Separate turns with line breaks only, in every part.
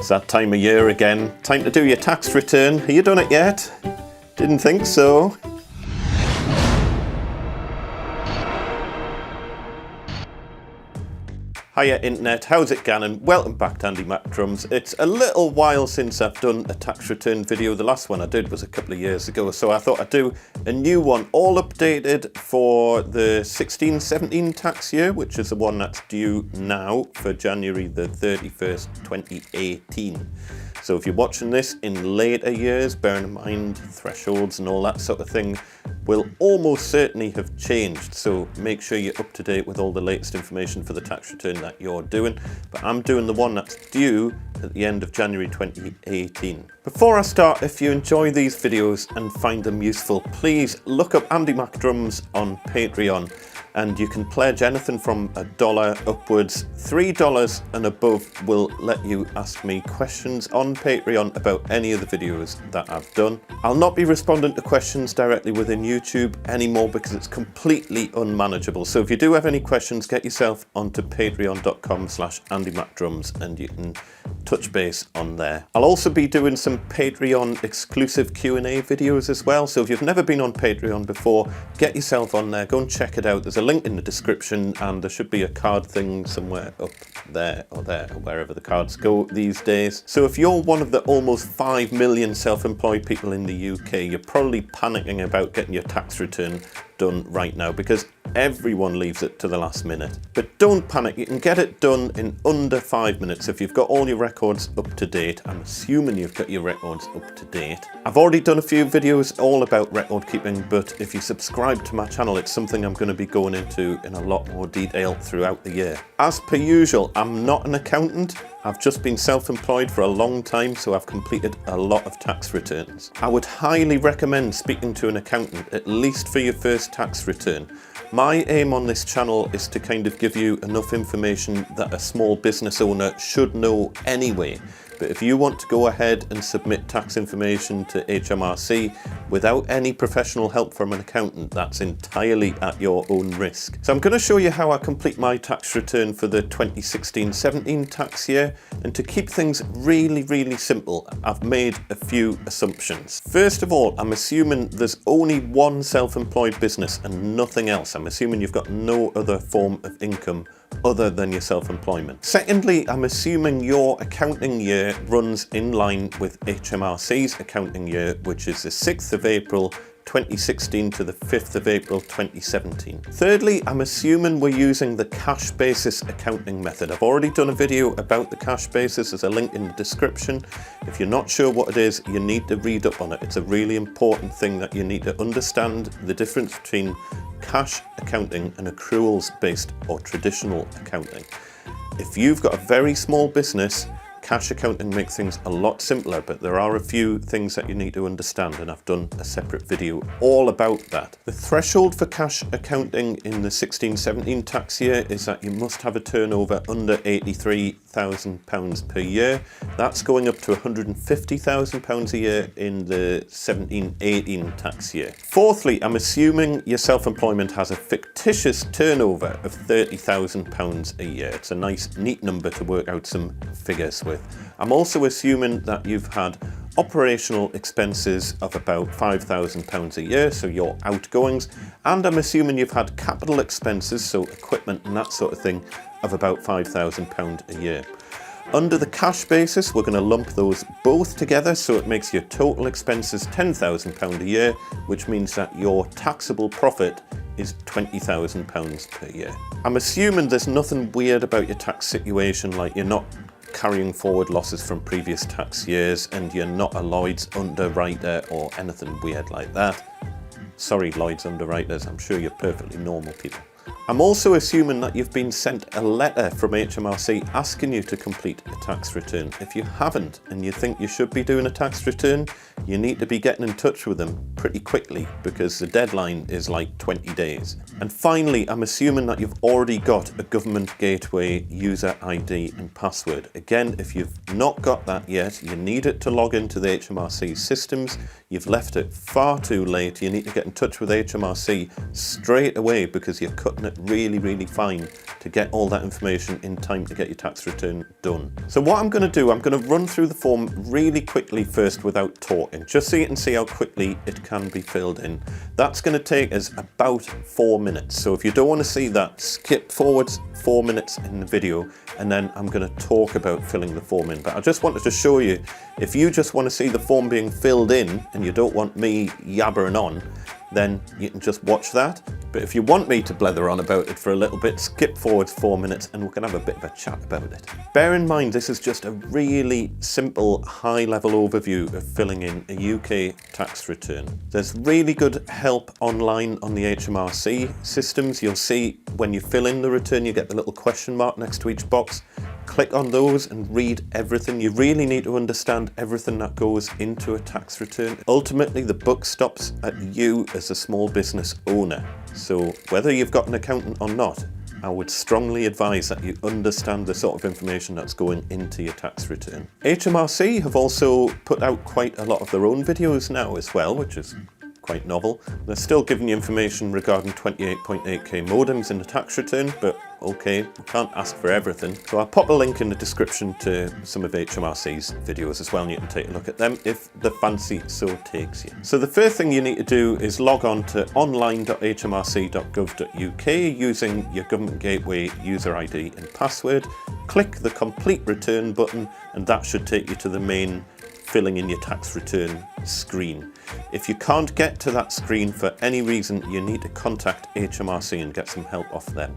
It's that time of year again. Time to do your tax return. Have you done it yet? Didn't think so. Hiya Internet, how's it going? Welcome back to Andy Mac Drums. It's a little while since I've done a tax return video. The last one I did was a couple of years ago, so I thought I'd do a new one, all updated for the 16-17 tax year, which is the one that's due now for January the 31st, 2018. So if you're watching this in later years, bearing in mind thresholds and all that sort of thing will almost certainly have changed. So make sure you're up to date with all the latest information for the tax return that you're doing. But I'm doing the one that's due at the end of January 2018. Before I start, if you enjoy these videos and find them useful, please look up Andy Mac Drums on Patreon. And you can pledge anything from $1 upwards. $3 and above will let you ask me questions on Patreon about any of the videos that I've done. I'll not be responding to questions directly within YouTube anymore because it's completely unmanageable. So if you do have any questions, get yourself onto patreon.com/AndyMacDrums and you can touch base on there. I'll also be doing some Patreon exclusive Q&A videos as well. So if you've never been on Patreon before, get yourself on there, go and check it out. There's a link in the description and there should be a card thing somewhere up there or wherever the cards go these days. So if you're one of the almost 5 million self-employed people in the UK, you're probably panicking about getting your tax return done right now because everyone leaves it to the last minute. But don't panic, you can get it done in under 5 minutes if you've got all your records up to date. I'm assuming you've got your records up to date. I've already done a few videos all about record keeping, but if you subscribe to my channel, it's something I'm going to be going into in a lot more detail throughout the year. As per usual, I'm not an accountant. I've just been self-employed for a long time, so I've completed a lot of tax returns. I would highly recommend speaking to an accountant, at least for your first tax return. My aim on this channel is to kind of give you enough information that a small business owner should know anyway. But if you want to go ahead and submit tax information to HMRC without any professional help from an accountant, that's entirely at your own risk. So I'm going to show you how I complete my tax return for the 2016-17 tax year. And to keep things really, really simple, I've made a few assumptions. First of all, I'm assuming there's only one self-employed business and nothing else. I'm assuming you've got no other form of income other than your self-employment. Secondly, I'm assuming your accounting year runs in line with HMRC's accounting year, which is the 6th of April 2016 to the 5th of April 2017. Thirdly, I'm assuming we're using the cash basis accounting method. I've already done a video about the cash basis. There's a link in the description. If you're not sure what it is, you need to read up on it. It's a really important thing that you need to understand the difference between cash accounting and accruals-based or traditional accounting. If you've got a very small business, cash accounting makes things a lot simpler, but there are a few things that you need to understand, and I've done a separate video all about that. The threshold for cash accounting in the 16-17 tax year is that you must have a turnover under £83,000 per year. That's going up to £150,000 a year in the 17-18 tax year. Fourthly, I'm assuming your self-employment has a fictitious turnover of £30,000 a year. It's a nice, neat number to work out some figures with. I'm also assuming that you've had operational expenses of about £5,000 a year, so your outgoings, and I'm assuming you've had capital expenses, so equipment and that sort of thing, of about £5,000 a year. Under the cash basis, we're going to lump those both together, so it makes your total expenses £10,000 a year, which means that your taxable profit is £20,000 per year. I'm assuming there's nothing weird about your tax situation, like you're not carrying forward losses from previous tax years and you're not a Lloyd's underwriter or anything weird like that. Sorry, Lloyd's underwriters, I'm sure you're perfectly normal people. I'm also assuming that you've been sent a letter from HMRC asking you to complete a tax return. If you haven't and you think you should be doing a tax return, you need to be getting in touch with them pretty quickly because the deadline is like 20 days. And finally, I'm assuming that you've already got a government gateway user ID and password. Again, if you've not got that yet, you need it to log into the HMRC systems. You've left it far too late. You need to get in touch with HMRC straight away because you're cutting cutting it really, really fine to get all that information in time to get your tax return done. So what I'm going to do, I'm going to run through the form really quickly first without talking, just so you can see how quickly it can be filled in. That's going to take us about 4 minutes. So if you don't want to see that, skip forwards 4 minutes in the video, and then I'm going to talk about filling the form in. But I just wanted to show you, if you just want to see the form being filled in and you don't want me yabbering on, then you can just watch that. But if you want me to blether on about it for a little bit, skip forwards 4 minutes and we can have a bit of a chat about it. Bear in mind, this is just a really simple high-level overview of filling in a UK tax return. There's really good help online on the HMRC systems. You'll see when you fill in the return, you get the little question mark next to each box. Click on those and read everything. You really need to understand everything that goes into a tax return. Ultimately, the buck stops at you as a small business owner. So whether you've got an accountant or not, I would strongly advise that you understand the sort of information that's going into your tax return. HMRC have also put out quite a lot of their own videos now as well, which is quite novel. They're still giving you information regarding 28.8K modems in the tax return, but okay, we can't ask for everything. So I'll pop a link in the description to some of HMRC's videos as well, and you can take a look at them if the fancy so takes you. So the first thing you need to do is log on to online.hmrc.gov.uk using your Government Gateway user ID and password. Click the Complete Return button, and that should take you to the main filling in your tax return screen. If you can't get to that screen for any reason, you need to contact HMRC and get some help off them.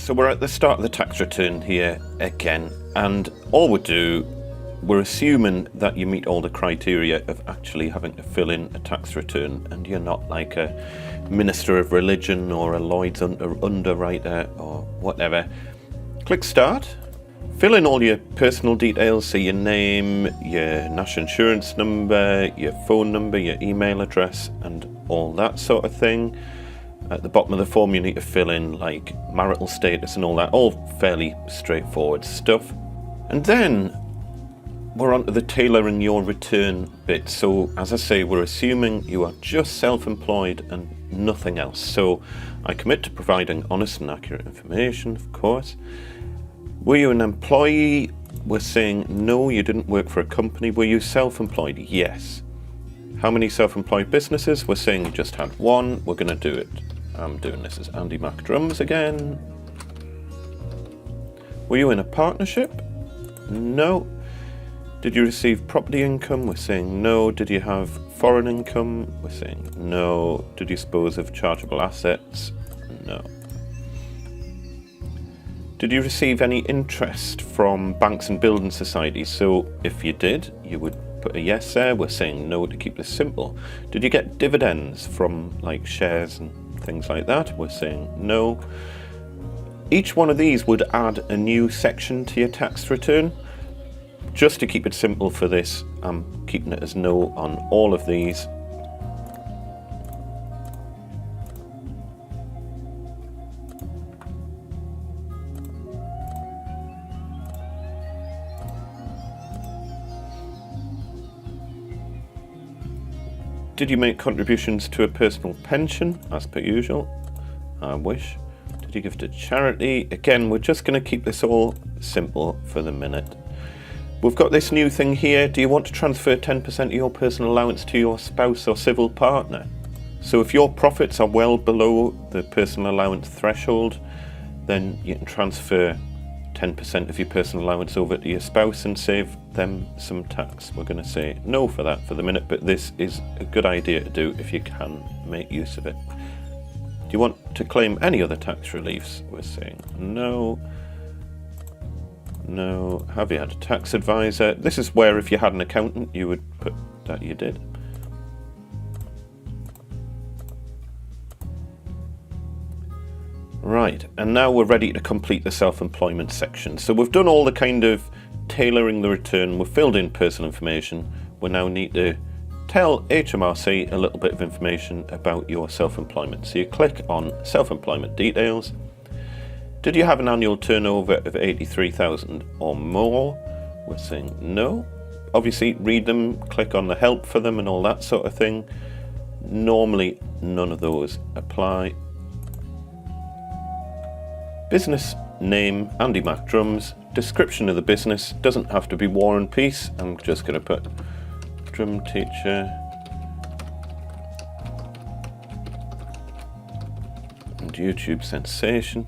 So we're at the start of the tax return here again, and all we do we're assuming that you meet all the criteria of actually having to fill in a tax return, and you're not like a minister of religion or a Lloyd's underwriter or whatever. Click Start. Fill in all your personal details, so your name, your national insurance number, your phone number, your email address, and all that sort of thing. At the bottom of the form you need to fill in like marital status and all that, all fairly straightforward stuff. And then we're on to the tailoring your return bit. So as I say, we're assuming you are just self-employed and nothing else. So I commit to providing honest and accurate information, of course. Were you an employee? We're saying no, you didn't work for a company. Were you self-employed? Yes. How many self-employed businesses? We're saying you just had one. We're going to do it. I'm doing this as Andy Mac Drums again. Were you in a partnership? No. Did you receive property income? We're saying no. Did you have foreign income? We're saying no. Did you dispose of chargeable assets? No. Did you receive any interest from banks and building societies? So if you did, you would put a yes there. We're saying no to keep this simple. Did you get dividends from like shares and things like that? We're saying no. Each one of these would add a new section to your tax return. Just to keep it simple for this, I'm keeping it as no on all of these. Did you make contributions to a personal pension, as per usual? I wish. Did you give to charity? Again, we're just going to keep this all simple for the minute. We've got this new thing here. Do you want to transfer 10% of your personal allowance to your spouse or civil partner? So if your profits are well below the personal allowance threshold, then you can transfer 10% of your personal allowance over to your spouse and save them some tax. We're going to say no for that for the minute, but this is a good idea to do if you can make use of it. Do you want to claim any other tax reliefs? We're saying no. No. Have you had a tax advisor? This is where if you had an accountant, you would put that you did. Right, and now we're ready to complete the self-employment section. So we've done all the kind of tailoring the return, we've filled in personal information. We now need to tell HMRC a little bit of information about your self-employment. So you click on self-employment details. Did you have an annual turnover of 83,000 or more? We're saying no. Obviously read them, click on the help for them and all that sort of thing. Normally none of those apply. Business name, Andy Mac Drums. Description of the business, doesn't have to be War and Peace. I'm just going to put drum teacher. And YouTube sensation.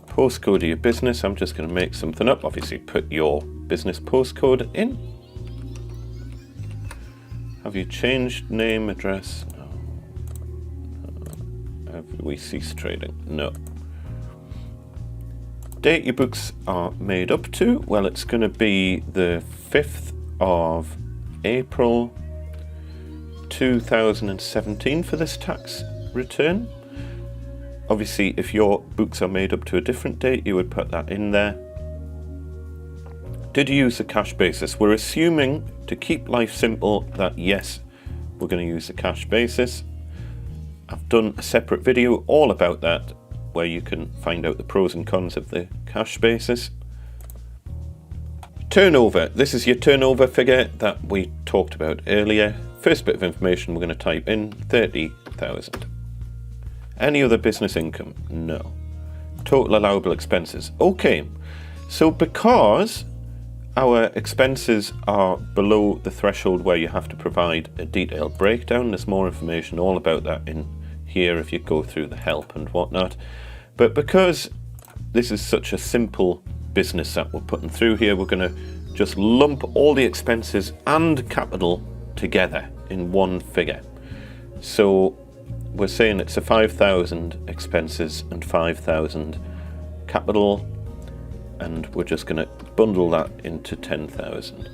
Postcode of your business, I'm just going to make something up. Obviously put your business postcode in. Have you changed name, address? No. Have we ceased trading? No. Date your books are made up to? Well, it's going to be the 5th of April 2017 for this tax return. Obviously, if your books are made up to a different date, you would put that in there. Did you use the cash basis? We're assuming, to keep life simple, that yes, we're going to use the cash basis. I've done a separate video all about that, where you can find out the pros and cons of the cash basis. Turnover. This is your turnover figure that we talked about earlier. First bit of information we're going to type in, 30,000. Any other business income? No. Total allowable expenses. Okay, so because our expenses are below the threshold where you have to provide a detailed breakdown, there's more information all about that in here if you go through the help and whatnot. But because this is such a simple business that we're putting through here, we're going to just lump all the expenses and capital together in one figure. So we're saying it's a 5,000 expenses and 5,000 capital, and we're just going to bundle that into 10,000.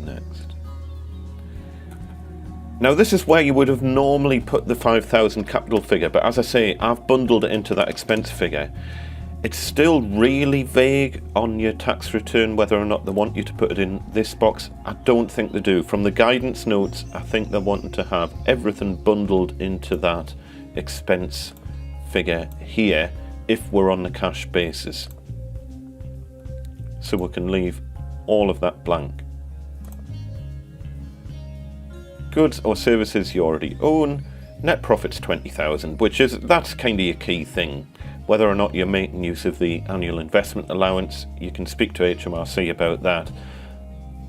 Next. Now this is where you would have normally put the 5,000 capital figure, but as I say, I've bundled it into that expense figure. It's still really vague on your tax return whether or not they want you to put it in this box. I don't think they do. From the guidance notes, I think they're wanting to have everything bundled into that expense figure here if we're on the cash basis. So we can leave all of that blank. Goods or services you already own. Net profit's 20,000, that's kind of your key thing. Whether or not you're making use of the annual investment allowance, you can speak to HMRC about that.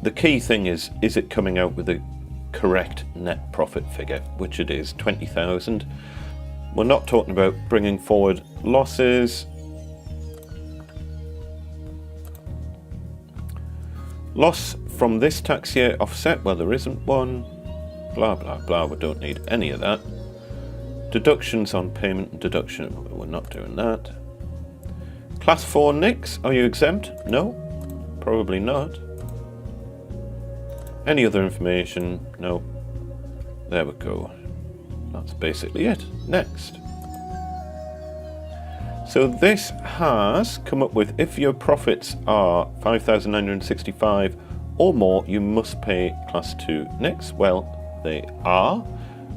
The key thing is it coming out with the correct net profit figure, which it is, 20,000. We're not talking about bringing forward losses. Loss from this tax year offset, well there isn't one. Blah blah blah, we don't need any of that. Deductions on payment and deduction, we're not doing that. Class 4 NICs, are you exempt? No, probably not. Any other information? No. There we go. That's basically it. Next. So this has come up with, if your profits are 5,965 or more, you must pay Class 2 NICs. Well, they are.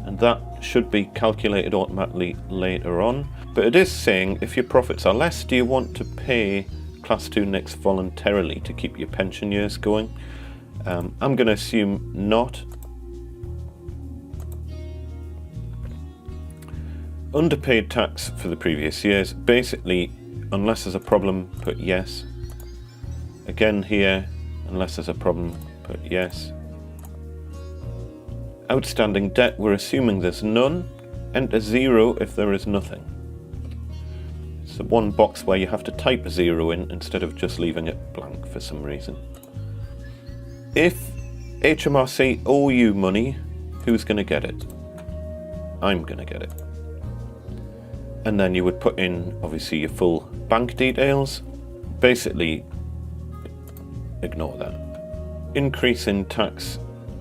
And that should be calculated automatically later on. But it is saying if your profits are less, do you want to pay Class 2 NICs voluntarily to keep your pension years going? I'm going to assume not. Underpaid tax for the previous years. Basically, unless there's a problem, put yes. Again here, unless there's a problem, put yes. Outstanding debt, we're assuming there's none. Enter 0 if there is nothing. It's the one box where you have to type a 0 in instead of just leaving it blank for some reason. If HMRC owe you money, who's going to get it? I'm going to get it. And then you would put in, obviously, your full bank details. Basically, ignore that. Increase in tax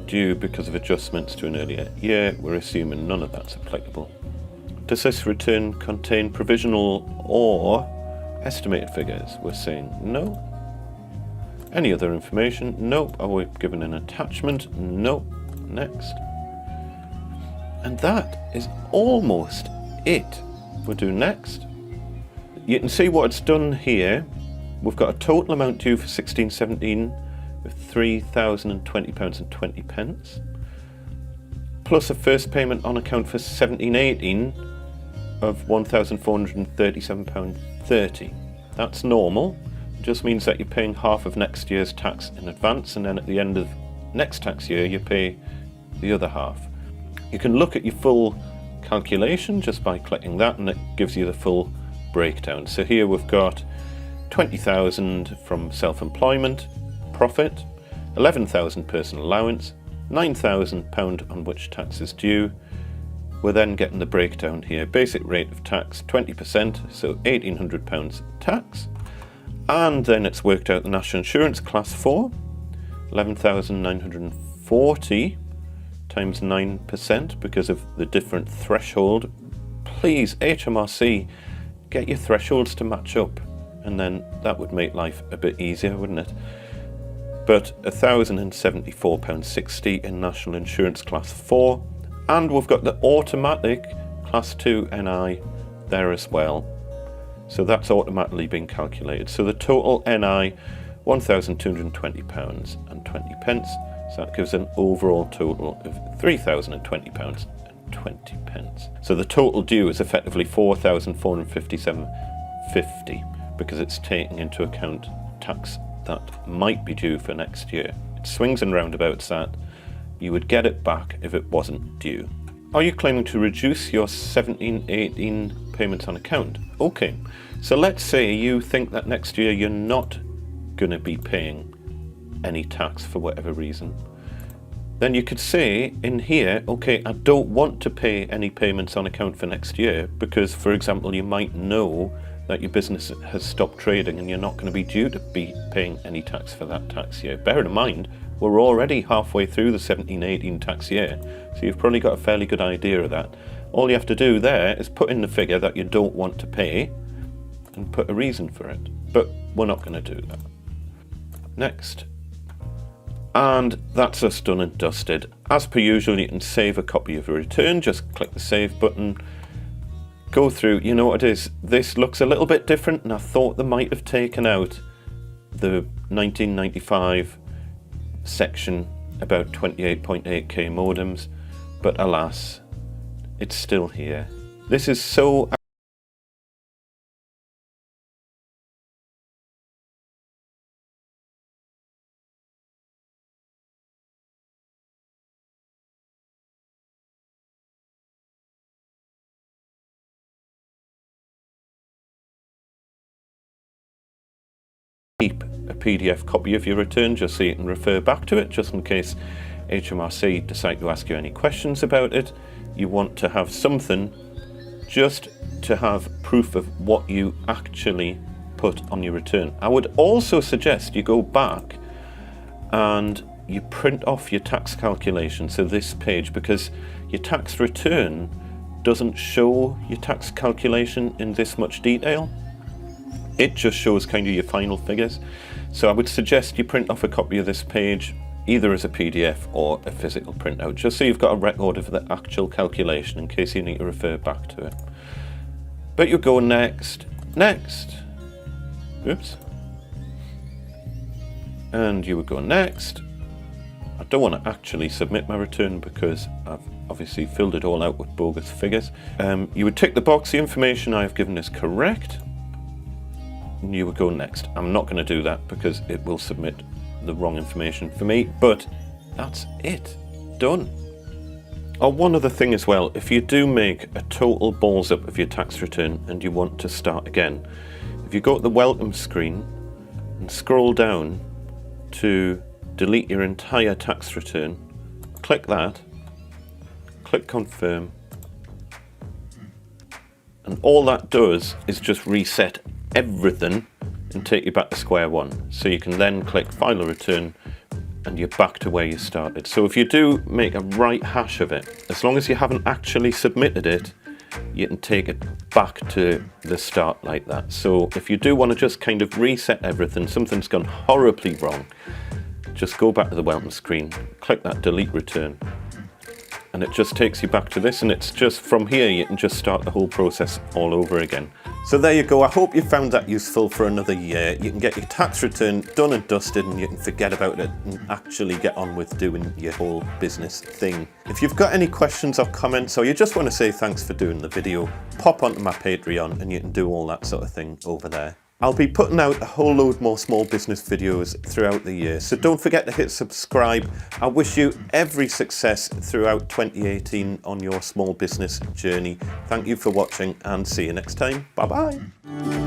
due because of adjustments to an earlier year, we're assuming none of that's applicable. Does this return contain provisional or estimated figures? We're saying no. Any other information? Nope. Are we given an attachment? Nope. Next. And that is almost it. We'll do next. You can see what it's done here. We've got a total amount due for 16/17 of £3,020.20, plus a first payment on account for 17/18 of £1,437.30. That's normal. It just means that you're paying half of next year's tax in advance, and then at the end of next tax year you pay the other half. You can look at your full calculation just by clicking that, and it gives you the full breakdown. So here we've got 20,000 from self-employment profit, 11,000 personal allowance, £9,000 on which tax is due. We're then getting the breakdown here. Basic rate of tax 20%, so £1,800 tax, and then it's worked out the national insurance class 4, 11,940 times 9% because of the different threshold. Please, HMRC, get your thresholds to match up, and then that would make life a bit easier, wouldn't it? But £1,074.60 in national insurance class 4, and we've got the automatic class 2 NI there as well. So that's automatically been calculated. So the total NI, £1,220.20. So that gives an overall total of £3,020.20. So the total due is effectively £4,457.50 because it's taking into account tax that might be due for next year. It swings and roundabouts that. You would get it back if it wasn't due. Are you claiming to reduce your 17/18 payments on account? Okay, so let's say you think that next year you're not going to be paying any tax for whatever reason. Then you could say in here, okay, I don't want to pay any payments on account for next year because, for example, you might know that your business has stopped trading and you're not going to be due to be paying any tax for that tax year. Bear in mind, We're already halfway through the 17-18 tax year, so you've probably got a fairly good idea of that. All you have to do there is put in the figure that you don't want to pay and put a reason for it. But we're not going to do that. Next. And that's us done and dusted. As per usual, you can save a copy of your return. Just click the save button. Go through. You know what it is? This looks a little bit different, and I thought they might have taken out the 1995 section about 28.8K modems, but alas, it's still here. This is so keep a PDF copy of your return just so you can refer back to it, just in case HMRC decide to ask you any questions about it. You want to have something just to have proof of what you actually put on your return. I would also suggest you go back and you print off your tax calculation, so this page, because your tax return doesn't show your tax calculation in this much detail. It just shows kind of your final figures. So I would suggest you print off a copy of this page, either as a PDF or a physical printout, just so you've got a record of the actual calculation in case you need to refer back to it. But you go next, oops, and you would go next. I don't want to actually submit my return because I've obviously filled it all out with bogus figures. You would tick the box, the information I've given is correct. And you would go next. I'm not going to do that because it will submit the wrong information for me, but that's it. Done. Oh, one other thing as well, if you do make a total balls up of your tax return and you want to start again, if you go to the welcome screen and scroll down to delete your entire tax return, click that, click confirm, and all that does is just reset everything and take you back to square one. So you can then click file a return and you're back to where you started. So if you do make a right hash of it, as long as you haven't actually submitted it, you can take it back to the start like that. So if you do want to just kind of reset everything, something's gone horribly wrong, just go back to the welcome screen, click that delete return, and it just takes you back to this, and it's just from here you can just start the whole process all over again. So there you go. I hope you found that useful for another year. You can get your tax return done and dusted, and you can forget about it and actually get on with doing your whole business thing. If you've got any questions or comments, or you just want to say thanks for doing the video, pop onto my Patreon and you can do all that sort of thing over there. I'll be putting out a whole load more small business videos throughout the year, so don't forget to hit subscribe. I wish you every success throughout 2018 on your small business journey. Thank you for watching and see you next time. Bye bye.